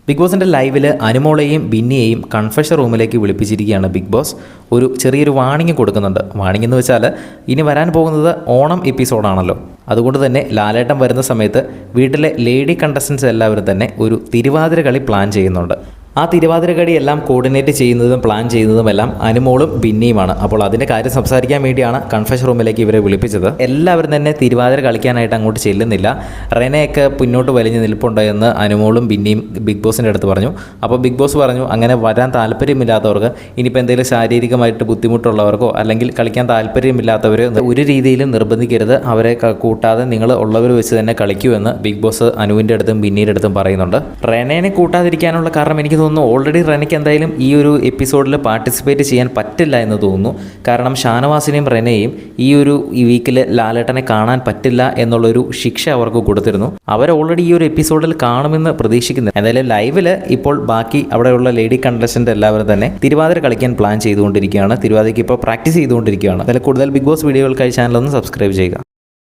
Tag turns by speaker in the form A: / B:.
A: Big ബോസിൻ്റെ ലൈവിൽ അനുമോളെയും ബിന്നിയെയും confession റൂമിലേക്ക് വിളിപ്പിച്ചിരിക്കുകയാണ് ബിഗ് ബോസ്. ഒരു ചെറിയൊരു വാണിംഗ് കൊടുക്കുന്നുണ്ട്. വാണിംഗ് എന്ന് വെച്ചാൽ ഇനി വരാൻ പോകുന്നത് ഓണം എപ്പിസോഡാണല്ലോ. അതുകൊണ്ട് തന്നെ ലാലേട്ടൻ വരുന്ന സമയത്ത് വീട്ടിലെ ലേഡി കണ്ടസ്റ്റൻസ് എല്ലാവരും തന്നെ ഒരു തിരുവാതിര കളി പ്ലാൻ ചെയ്യുന്നുണ്ട്. ആ തിരുവാതിരക്കടി എല്ലാം കോർഡിനേറ്റ് ചെയ്യുന്നതും പ്ലാൻ ചെയ്യുന്നതുമെല്ലാം അനുമോളും ബിന്നിയുമാണ്. അപ്പോൾ അതിൻ്റെ കാര്യം സംസാരിക്കാൻ വേണ്ടിയാണ് കൺഫെഷൻ റൂമിലേക്ക് ഇവരെ വിളിപ്പിച്ചത്. എല്ലാവരും തന്നെ തിരുവാതിര കളിക്കാനായിട്ട് അങ്ങോട്ട് ചെല്ലുന്നില്ല. റെനയൊക്കെ മുന്നോട്ട് വലിഞ്ഞ് നിൽപ്പുണ്ട് എന്ന് അനുമോളും ബിന്നിയും ബിഗ് ബോസിൻ്റെ അടുത്ത് പറഞ്ഞു. അപ്പോൾ ബിഗ് ബോസ് പറഞ്ഞു, അങ്ങനെ വരാൻ താല്പര്യമില്ലാത്തവർക്ക്, ഇനിയിപ്പോൾ എന്തെങ്കിലും ശാരീരികമായിട്ട് ബുദ്ധിമുട്ടുള്ളവർക്കോ അല്ലെങ്കിൽ കളിക്കാൻ താല്പര്യമില്ലാത്തവർ ഒരു രീതിയിലും നിർബന്ധിക്കരുത്. അവരെ കൂട്ടാതെ നിങ്ങൾ ഉള്ളവർ വെച്ച് തന്നെ കളിക്കൂ എന്ന് ബിഗ് ബോസ് അനുവിൻ്റെ അടുത്തും ബിന്നിയുടെ അടുത്തും പറയുന്നുണ്ട്. റെനയെ കൂട്ടാതിരിക്കാനുള്ള കാരണം എനിക്ക് തോന്നുന്നു ഓൾറെഡി റെനയ്ക്ക് എന്തായാലും ഈ ഒരു എപ്പിസോഡിൽ പാർട്ടിസിപ്പേറ്റ് ചെയ്യാൻ പറ്റില്ല എന്ന് തോന്നുന്നു. കാരണം ഷാനവാസിനെയും റെനയെയും ഈ വീക്കിൽ ലാലേട്ടനെ കാണാൻ പറ്റില്ല എന്നുള്ളൊരു ശിക്ഷ അവർക്ക് കൊടുത്തിരുന്നു. അവർ ഓൾറെഡി ഈ ഒരു എപ്പിസോഡിൽ കാണുമെന്ന് പ്രതീക്ഷിക്കുന്നു. എന്തായാലും ലൈവിൽ ഇപ്പോൾ ബാക്കി അവിടെയുള്ള ലേഡി കണ്ടസ്റ്റൻ്റ് എല്ലാവരും തന്നെ തിരുവാതിര കളിക്കാൻ പ്ലാൻ ചെയ്തുകൊണ്ടിരിക്കുകയാണ്. തിരുവാതിരയ്ക്ക് ഇപ്പോൾ പ്രാക്ടീസ് ചെയ്തുകൊണ്ടിരിക്കുകയാണ്. അതിൽ കൂടുതൽ ബിഗ് ബോസ് വീഡിയോകൾക്കായി ചാനൽ ഒന്ന് സബ്സ്ക്രൈബ് ചെയ്യുക.